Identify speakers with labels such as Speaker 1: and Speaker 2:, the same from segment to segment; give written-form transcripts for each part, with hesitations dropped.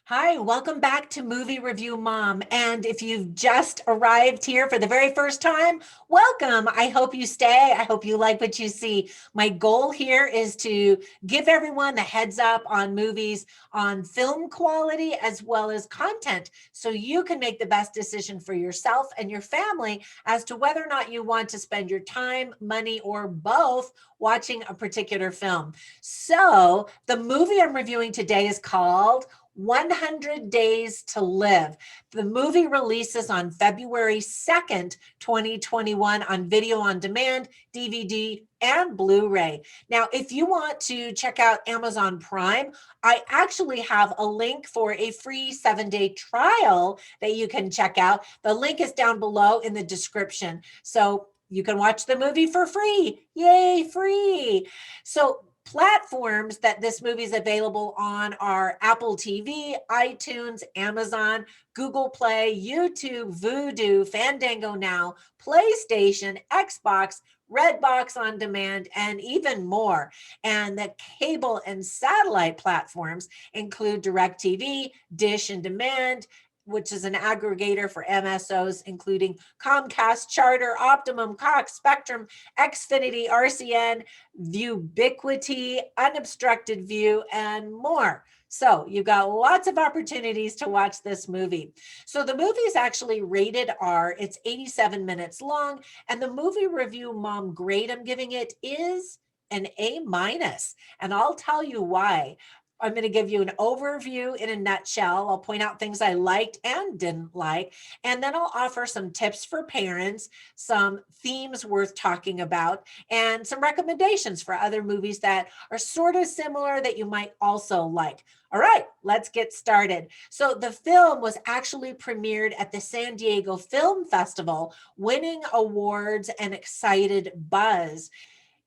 Speaker 1: Hi, welcome back to Movie Review Mom. And if you've just arrived here for the very first time, welcome. I hope you stay. I hope you like what you see. My goal here is to give everyone the heads up on movies, on film quality, as well as content, so you can make the best decision for yourself and your family as to whether or not you want to spend your time, money, or both watching a particular film. So, the movie I'm reviewing today is called 100 Days to Live. The movie releases on February 2nd, 2021 on video on demand, DVD, and Blu-ray. Now, if you want to check out Amazon Prime, I actually have a link for a free 7-day trial that you can check out. The link is down below in the description. So you can watch the movie for free. Yay, free. So platforms that this movie is available on are Apple TV, iTunes, Amazon, Google Play, YouTube, Vudu, Fandango Now, PlayStation, Xbox, Redbox on demand, and even more. And the cable and satellite platforms include DirecTV, Dish and Demand, which is an aggregator for MSOs, including Comcast, Charter, Optimum, Cox, Spectrum, Xfinity, RCN, Vubiquity, Unobstructed View, and more. So you've got lots of opportunities to watch this movie. So the movie is actually rated R. It's 87 minutes long, and the movie review mom grade I'm giving it is an A minus. And I'll tell you why. I'm going to give you an overview in a nutshell. I'll point out things I liked and didn't like, and then I'll offer some tips for parents, some themes worth talking about, and some recommendations for other movies that are sort of similar that you might also like. All right, let's get started. So, the film was actually premiered at the San Diego Film Festival, winning awards and excited buzz.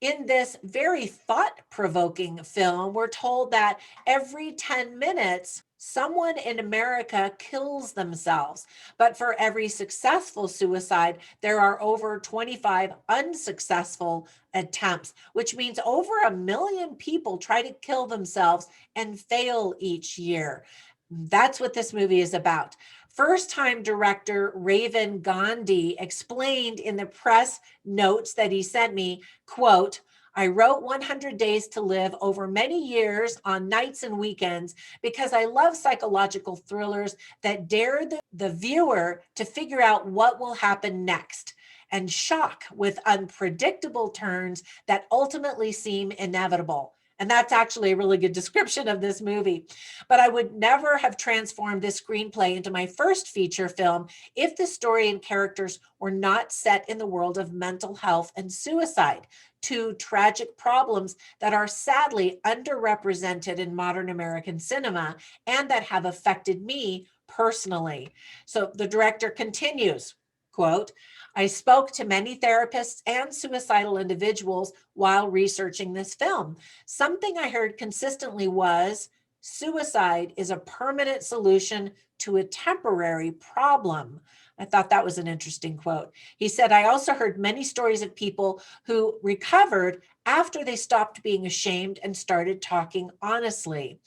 Speaker 1: In this very thought provoking film, we're told that every 10 minutes, someone in America kills themselves. But for every successful suicide, there are over 25 unsuccessful attempts, which means over 1 million people try to kill themselves and fail each year. That's what this movie is about. First time director Raven Gandhi explained in the press notes that he sent me, quote, I wrote 100 Days to Live over many years on nights and weekends because I love psychological thrillers that dare the viewer to figure out what will happen next and shock with unpredictable turns that ultimately seem inevitable. And that's actually a really good description of this movie. But I would never have transformed this screenplay into my first feature film if the story and characters were not set in the world of mental health and suicide, two tragic problems that are sadly underrepresented in modern American cinema and that have affected me personally. So the director continues, quote, I spoke to many therapists and suicidal individuals while researching this film. Something I heard consistently was suicide is a permanent solution to a temporary problem. I thought that was an interesting quote. He said, I also heard many stories of people who recovered after they stopped being ashamed and started talking honestly.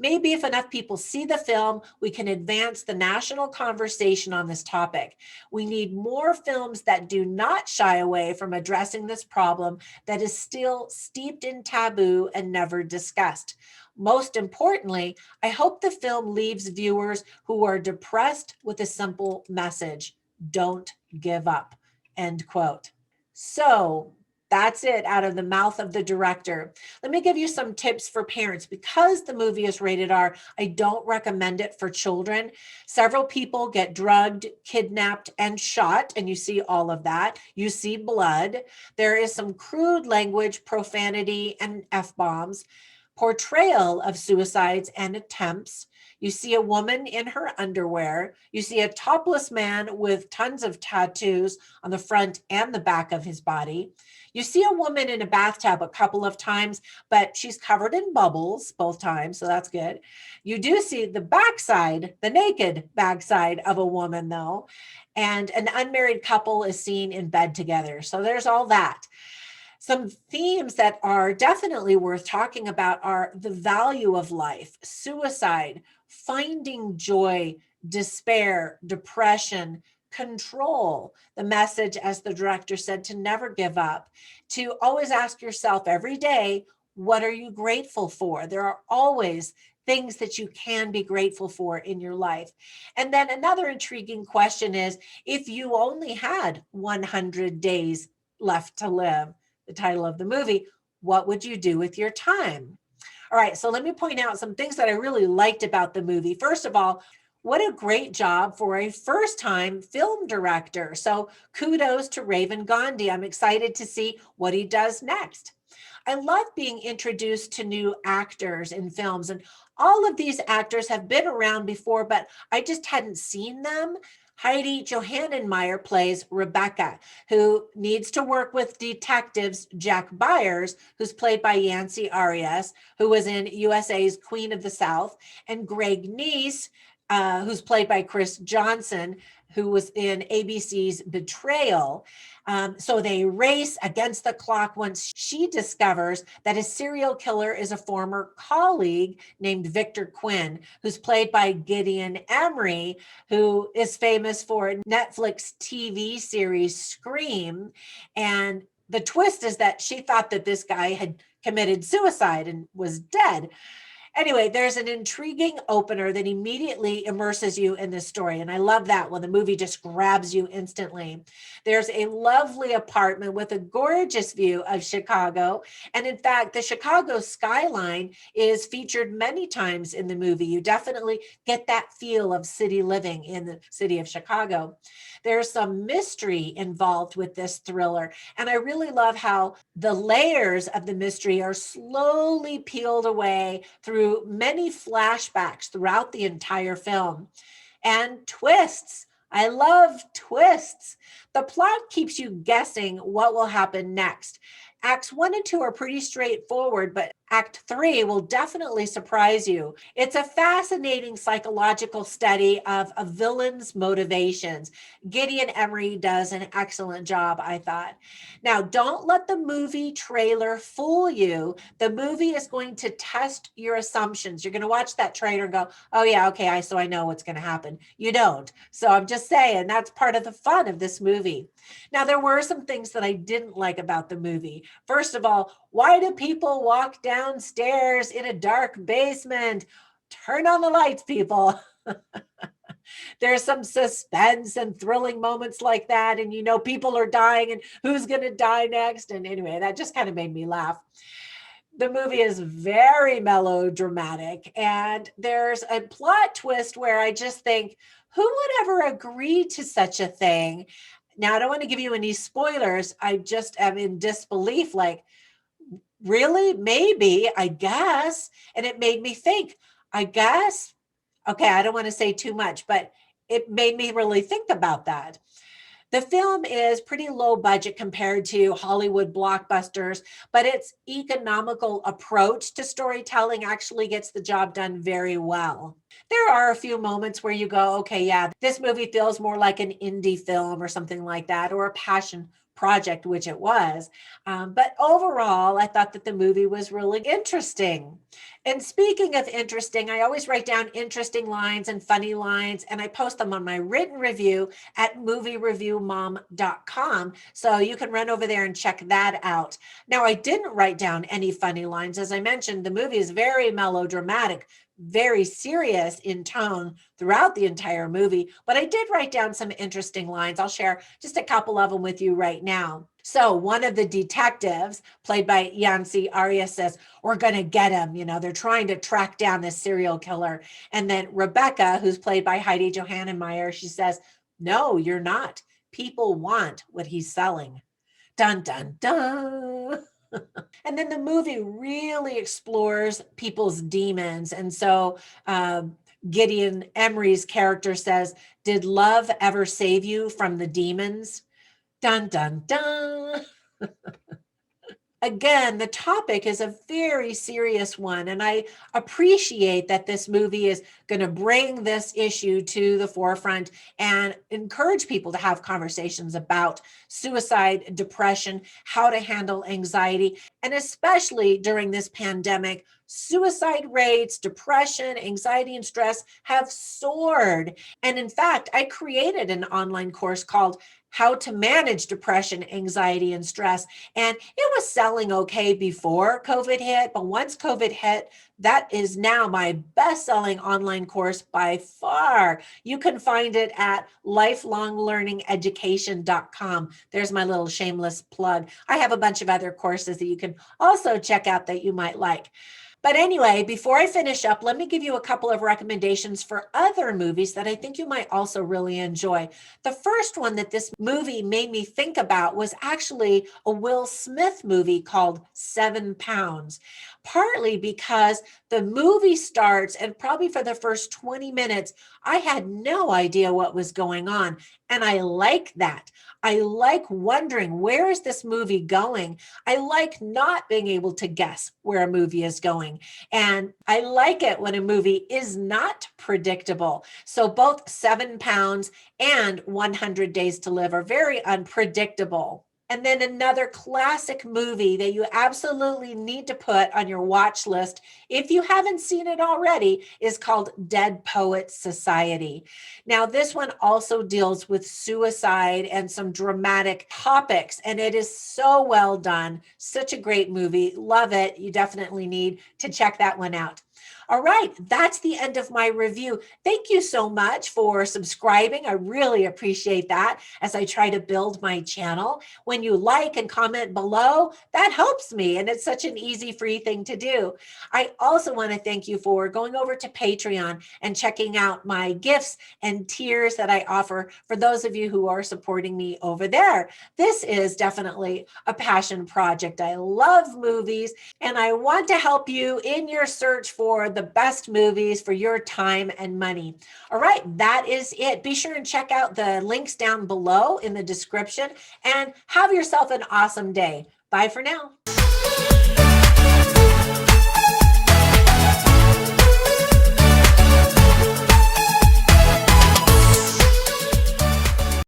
Speaker 1: Maybe if enough people see the film, we can advance the national conversation on this topic. We need more films that do not shy away from addressing this problem that is still steeped in taboo and never discussed. Most importantly, I hope the film leaves viewers who are depressed with a simple message: don't give up. End quote. So that's it out of the mouth of the director. Let me give you some tips for parents. Because the movie is rated R, I don't recommend it for children. Several people get drugged, kidnapped, and shot, and you see all of that. You see blood. There is some crude language, profanity, and F bombs, portrayal of suicides and attempts. You see a woman in her underwear. You see a topless man with tons of tattoos on the front and the back of his body. You see a woman in a bathtub a couple of times, but she's covered in bubbles both times, so that's good. You do see the backside, the naked backside of a woman, though, and an unmarried couple is seen in bed together. So there's all that. Some themes that are definitely worth talking about are the value of life, suicide, finding joy, despair, depression, control. The message, as the director said, to never give up, to always ask yourself every day, what are you grateful for? There are always things that you can be grateful for in your life. And then another intriguing question is, if you only had 100 days left to live, the title of the movie, what would you do with your time? All right, so let me point out some things that I really liked about the movie. First of all, what a great job for a first time film director. So kudos to Raven Gandhi. I'm excited to see what he does next. I love being introduced to new actors in films, and all of these actors have been around before, but I just hadn't seen them. Heidi Johannenmeyer plays Rebecca, who needs to work with detectives Jack Byers, who's played by Yancey Arias, who was in USA's Queen of the South, and Greg Neese, who's played by Chris Johnson, who was in ABC's Betrayal. So they race against the clock once she discovers that a serial killer is a former colleague named Victor Quinn, who's played by Gideon Emery, who is famous for Netflix TV series Scream. And the twist is that she thought that this guy had committed suicide and was dead. Anyway, there's an intriguing opener that immediately immerses you in this story. And I love that when the movie just grabs you instantly. There's a lovely apartment with a gorgeous view of Chicago. And in fact, the Chicago skyline is featured many times in the movie. You definitely get that feel of city living in the city of Chicago. There's some mystery involved with this thriller. And I really love how the layers of the mystery are slowly peeled away through many flashbacks throughout the entire film. And twists. I love twists. The plot keeps you guessing what will happen next. Acts 1 and 2 are pretty straightforward, but Act 3 will definitely surprise you. It's a fascinating psychological study of a villain's motivations. Gideon Emery does an excellent job, I thought. Now, don't let the movie trailer fool you. The movie is going to test your assumptions. You're going to watch that trailer and go, oh, yeah, okay, so I know what's going to happen. You don't. So I'm just saying that's part of the fun of this movie. Now, there were some things that I didn't like about the movie. First of all, why do people walk downstairs in a dark basement? Turn on the lights, people. There's some suspense and thrilling moments like that. And people are dying and who's going to die next. And anyway, that just kind of made me laugh. The movie is very melodramatic. And there's a plot twist where I just think, who would ever agree to such a thing? Now, I don't want to give you any spoilers. I just am in disbelief, like, really? Maybe, I guess. And it made me think, I guess. Okay, I don't want to say too much, but it made me really think about that. The film is pretty low budget compared to Hollywood blockbusters, but its economical approach to storytelling actually gets the job done very well. There are a few moments where you go, okay, yeah, this movie feels more like an indie film or something like that, or a passion project, which it was. But overall, I thought that the movie was really interesting. And speaking of interesting, I always write down interesting lines and funny lines, and I post them on my written review at moviereviewmom.com. So you can run over there and check that out. Now, I didn't write down any funny lines. As I mentioned, the movie is very melodramatic, very serious in tone throughout the entire movie, but I did write down some interesting lines. I'll share just a couple of them with you right now. So one of the detectives, played by Yancey Arias, says, we're going to get him. They're trying to track down this serial killer. And then Rebecca, who's played by Heidi Johannenmeyer, she says, no, you're not. People want what he's selling. Dun, dun, dun. And then the movie really explores people's demons. And so Gideon Emery's character says, did love ever save you from the demons? Dun, dun, dun. Again, the topic is a very serious one, and I appreciate that this movie is going to bring this issue to the forefront and encourage people to have conversations about suicide, depression, how to handle anxiety, and especially during this pandemic. Suicide rates, depression, anxiety, and stress have soared. And in fact, I created an online course called How to Manage Depression, Anxiety, and Stress. And it was selling okay before COVID hit, but once COVID hit, that is now my best-selling online course by far. You can find it at lifelonglearningeducation.com. There's my little shameless plug. I have a bunch of other courses that you can also check out that you might like. But anyway, before I finish up, let me give you a couple of recommendations for other movies that I think you might also really enjoy. The first one that this movie made me think about was actually a Will Smith movie called 7 Pounds, partly because the movie starts and probably for the first 20 minutes, I had no idea what was going on. And I like that. I like wondering, where is this movie going? I like not being able to guess where a movie is going. And I like it when a movie is not predictable. So both 7 Pounds and 100 Days to Live are very unpredictable. And then another classic movie that you absolutely need to put on your watch list, if you haven't seen it already, is called Dead Poets Society. Now, this one also deals with suicide and some dramatic topics, and it is so well done. Such a great movie. Love it. You definitely need to check that one out. All right, that's the end of my review. Thank you so much for subscribing. I really appreciate that as I try to build my channel. When you like and comment below, that helps me, and it's such an easy, free thing to do. I also want to thank you for going over to Patreon and checking out my gifts and tiers that I offer for those of you who are supporting me over there. This is definitely a passion project. I love movies, and I want to help you in your search for the best movies for your time and money. All right, that is it. Be sure and check out the links down below in the description and have yourself an awesome day. Bye for now.